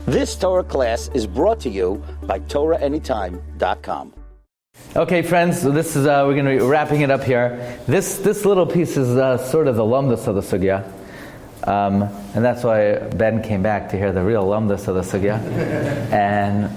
This Torah class is brought to you by TorahAnytime.com. Okay, friends, so this is we're going to be wrapping it up here. This little piece is sort of the lumdus of the sugya, and that's why Ben came back to hear the real lumdus of the sugya. And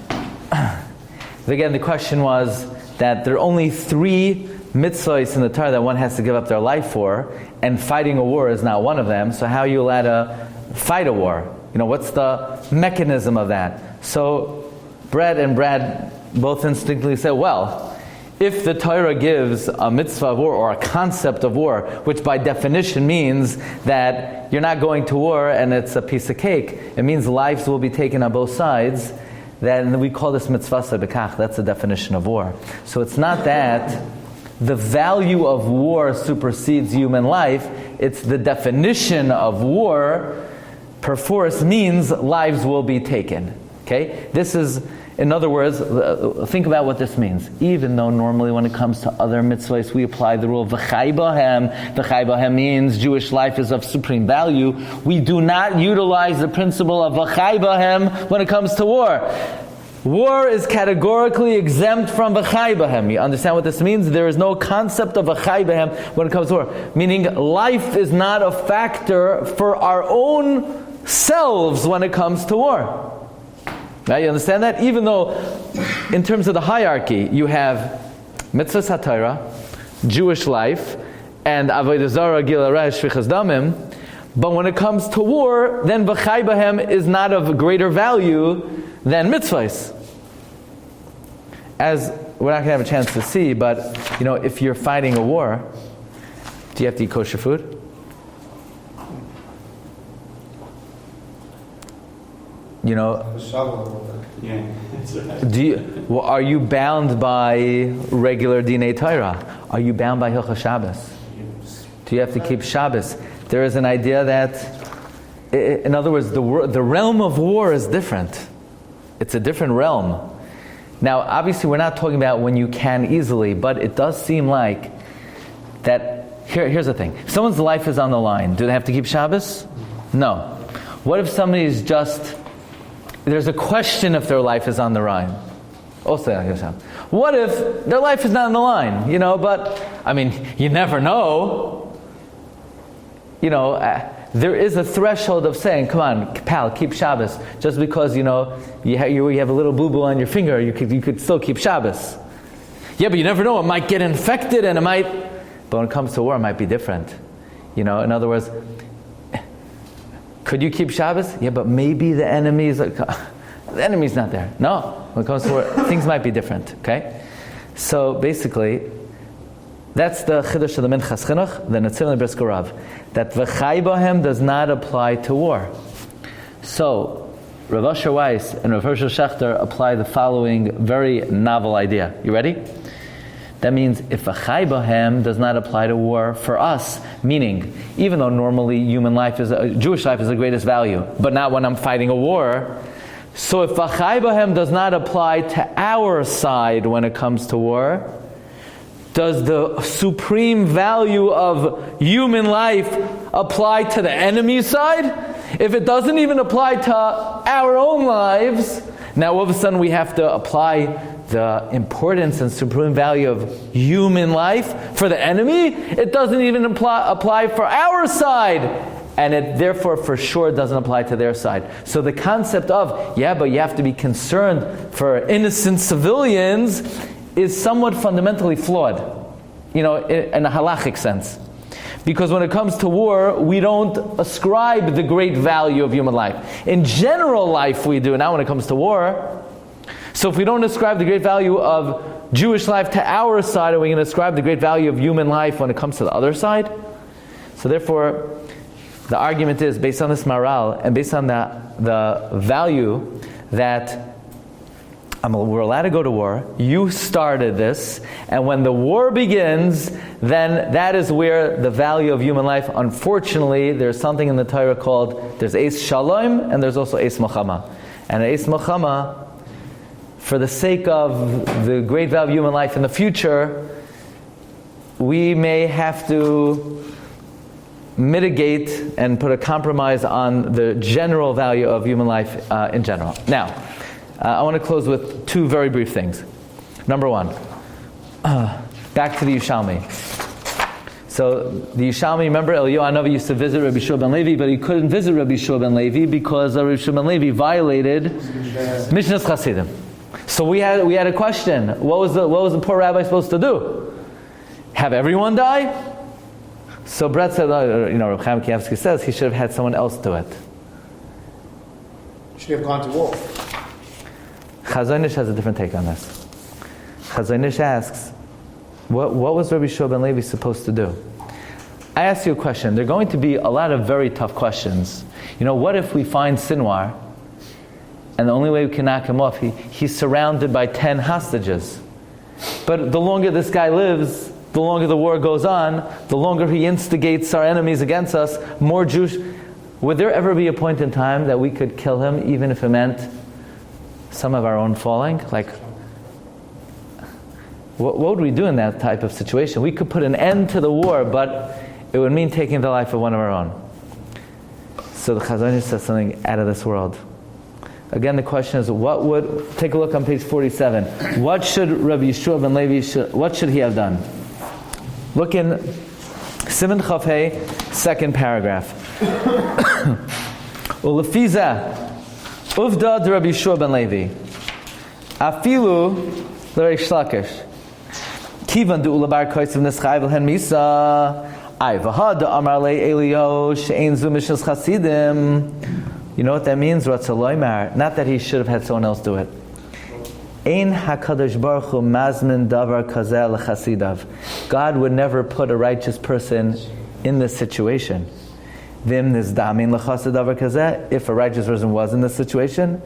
again, the question was that there are only 3 mitzvahs in the Torah that one has to give up their life for, and fighting a war is not one of them. So how are you allowed to fight a war? You know, what's the mechanism of that? So Brad and Brad both instinctively said, well, if the Torah gives a mitzvah of war or a concept of war, which by definition means that you're not going to war and it's a piece of cake, it means lives will be taken on both sides, then we call this mitzvah sebekach. That's the definition of war. So it's not that the value of war supersedes human life, it's the definition of war perforce means lives will be taken. Okay? This is, in other words, think about what this means. Even though normally when it comes to other mitzvahs we apply the rule of v'chai b'hem. V'chai b'hem means Jewish life is of supreme value. We do not utilize the principle of v'chai b'hem when it comes to war. War is categorically exempt from v'chai b'hem. You understand what this means? There is no concept of v'chai b'hem when it comes to war. Meaning life is not a factor for our own selves when it comes to war. Now you understand that? Even though in terms of the hierarchy you have mitzvahs Hatorah, Jewish life, and avodah zarah, gil hareh, shfichas damim, but when it comes to war, then v'chai b'hem is not of greater value than mitzvahs. As we're not going to have a chance to see, but you know, if you're fighting a war, do you have to eat kosher food? You know, are you bound by regular dinei Torah? Are you bound by Hilchos Shabbos? Do you have to keep Shabbos? There is an idea that, in other words, the realm of war is different. It's a different realm. Now, obviously, we're not talking about when you can easily, but it does seem like that. Here's the thing: if someone's life is on the line, do they have to keep Shabbos? No. What if somebody's just there's a question if their life is on the line? Also, what if their life is not on the line? You know, but I mean, you never know. You know, there is a threshold of saying, "Come on, pal, keep Shabbos." Just because you know you have a little boo-boo on your finger, you could still keep Shabbos. Yeah, but you never know; it might get infected, and it might. But when it comes to war, it might be different. You know, in other words. Could you keep Shabbos? Yeah, but maybe the enemy's not there. No, when it comes to war, things might be different. Okay, so basically, that's the chiddush of the Minchas Chinuch, the Netzil Brisker Rav, that v'chai b'hem does not apply to war. So, Rav Asher Weiss and Rav Hershel Schachter apply the following very novel idea. You ready? That means if v'chai b'hem does not apply to war for us, meaning even though normally Jewish life is the greatest value, but not when I'm fighting a war. So if v'chai b'hem does not apply to our side when it comes to war, does the supreme value of human life apply to the enemy's side? If it doesn't even apply to our own lives, now all of a sudden we have to apply the importance and supreme value of human life for the enemy. It doesn't even apply for our side, and it therefore for sure doesn't apply to their side. So the concept of, yeah, but you have to be concerned for innocent civilians is somewhat fundamentally flawed, you know, in a halachic sense. Because when it comes to war, we don't ascribe the great value of human life. In general life we do, now when it comes to war. So if we don't ascribe the great value of Jewish life to our side, are we going to ascribe the great value of human life when it comes to the other side? So therefore, the argument is, based on this moral, and based on the value that we're allowed to go to war, you started this, and when the war begins, then that is where the value of human life, unfortunately, there's something in the Torah called, there's Eis Shalom, and there's also Eis Milchama. And Eis Milchama, for the sake of the great value of human life in the future, we may have to mitigate and put a compromise on the general value of human life in general. Now, I want to close with two very brief things. Number one, back to the Yerushalmi. So the Yerushalmi, remember, Eliyahu HaNavi used to visit Rabbi Shua ben Levi, but he couldn't visit Rabbi Shua ben Levi because Rabbi Shua ben Levi violated Mishnah's Chasidim. So we had a question. What was the poor rabbi supposed to do? Have everyone die? So Brett said, Reb Chaim Kanievsky says he should have had someone else do it. Should have gone to war. Chazon Ish has a different take on this. Chazon Ish asks, what was Rabbi Shua ben Levi supposed to do? I ask you a question. There are going to be a lot of very tough questions. What if we find Sinwar, and the only way we can knock him off, he's surrounded by 10 hostages. But the longer this guy lives, the longer the war goes on, the longer he instigates our enemies against us, more Jewish. Would there ever be a point in time that we could kill him, even if it meant some of our own falling? Like, what would we do in that type of situation? We could put an end to the war, but it would mean taking the life of one of our own. So the Chazon Ish says something out of this world. Again, the question is, take a look on page 47. What should Rabbi Yeshua ben Levi, what should he have done? Look in Siman Chaf Hey, second paragraph. Ulefiza, Uvda de Rabbi Yeshua ben Levi. Afilu l'reish Lakish. Kivan du ulabar koitziv neschai v'hen misa. Ay v'ha da amar le Eliyahu she'ein zu mishnas chasidim. You know what that means? Not that he should have had someone else do it. Ein HaKadosh Baruch Hu mazmin davar kazeh l'chasidav. God would never put a righteous person in this situation. Vim nizdamin l'chasid davar kazeh. If a righteous person was in this situation,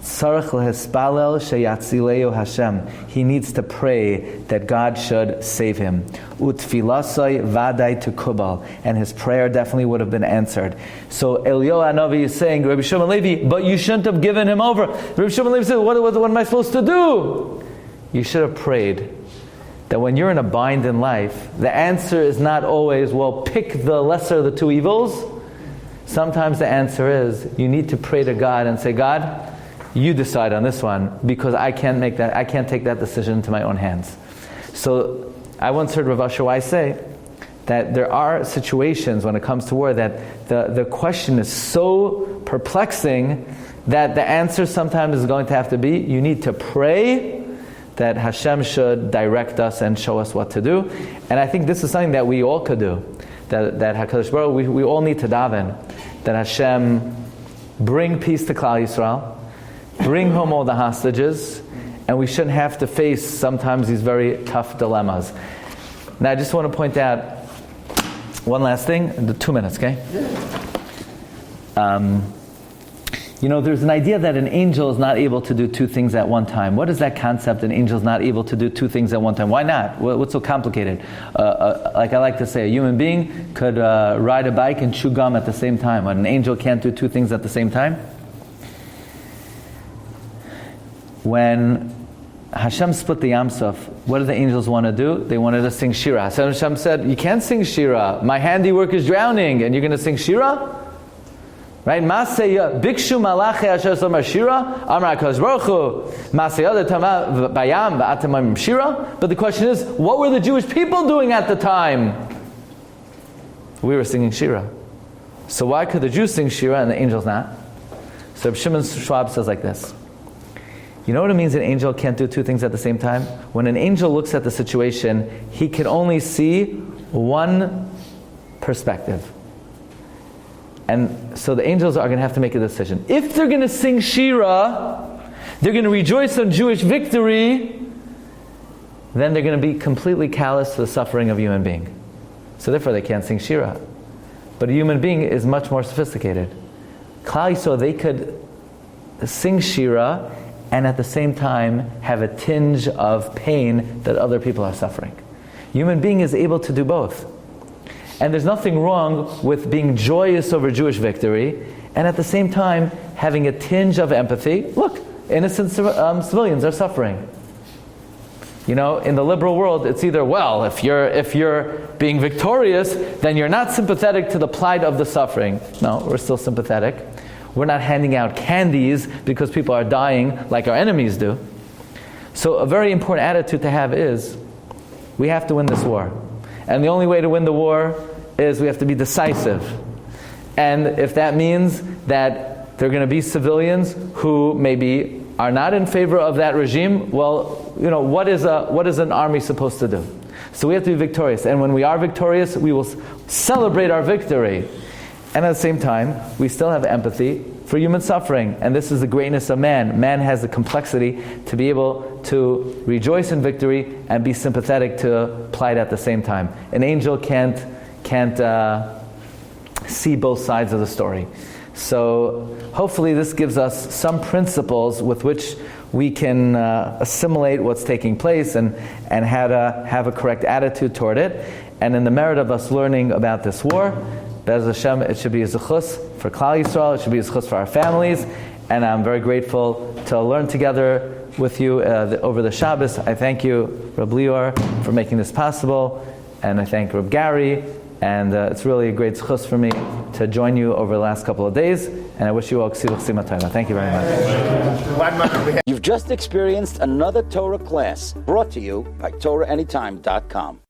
tzarech l'hispalel sheyatzileu Hashem. He needs to pray that God should save him. Utfilasai vaday tukubal, and his prayer definitely would have been answered. So Eliyahu HaNavi is saying, Rabbi Shua ben Levi, but you shouldn't have given him over. Rabbi Shua ben Levi said, what am I supposed to do? You should have prayed that when you're in a bind in life, the answer is not always, well, pick the lesser of the two evils. Sometimes the answer is, you need to pray to God and say, God, you decide on this one, because I can't take that decision into my own hands. So I once heard Rav Asher Weiss say that there are situations when it comes to war that the question is so perplexing that the answer sometimes is going to have to be, you need to pray that Hashem should direct us and show us what to do. And I think this is something that we all could do. That HaKadosh Baruch Hu, we all need to daven that Hashem bring peace to Klal Yisrael, bring home all the hostages, and we shouldn't have to face sometimes these very tough dilemmas. Now I just want to point out one last thing, 2 minutes, okay? There's an idea that an angel is not able to do two things at one time. What is that concept, an angel is not able to do two things at one time? Why not? What's so complicated? Like I like to say, a human being could ride a bike and chew gum at the same time, but an angel can't do two things at the same time. When Hashem split the Yam Suf, what did the angels want to do? They wanted to sing Shira. So Hashem said, you can't sing Shira. My handiwork is drowning, and you're going to sing Shira? Right? Bikshu malachi asher somar Shira, Amar HaKadosh Baruch Hu, Masayah Tama Bayam Ba'atamim Shira. But the question is, what were the Jewish people doing at the time? We were singing Shira. So why could the Jews sing Shira and the angels not? So Shimon Schwab says like this. You know what it means an angel can't do two things at the same time? When an angel looks at the situation, he can only see one perspective. And so the angels are going to have to make a decision. If they're going to sing Shira, they're going to rejoice on Jewish victory, then they're going to be completely callous to the suffering of a human being. So therefore they can't sing Shira. But a human being is much more sophisticated. Klal Yisrael, they could sing Shira and at the same time have a tinge of pain that other people are suffering. Human being is able to do both. And there's nothing wrong with being joyous over Jewish victory and at the same time having a tinge of empathy. Look, innocent civilians are suffering. You know, in the liberal world, it's either, well, if you're being victorious, then you're not sympathetic to the plight of the suffering. No, we're still sympathetic. We're not handing out candies because people are dying like our enemies do. So a very important attitude to have is, we have to win this war. And the only way to win the war is we have to be decisive. And if that means that there are going to be civilians who maybe are not in favor of that regime, well, you know, what is an army supposed to do? So we have to be victorious. And when we are victorious, we will celebrate our victory. And at the same time, we still have empathy for human suffering. And this is the greatness of man. Man has the complexity to be able to rejoice in victory and be sympathetic to plight at the same time. An angel can't see both sides of the story. So hopefully this gives us some principles with which we can assimilate what's taking place and how to have a correct attitude toward it. And in the merit of us learning about this war, Be'ez Hashem, it should be a zechus for Kallah Yisrael, it should be a zechus for our families, and I'm very grateful to learn together with you over the Shabbos. I thank you, Rabbi Meir, for making this possible, and I thank Rabbi Gary, and it's really a great zechus for me to join you over the last couple of days, and I wish you all ksivach simatayla. Thank you very much. You've just experienced another Torah class brought to you by TorahAnytime.com.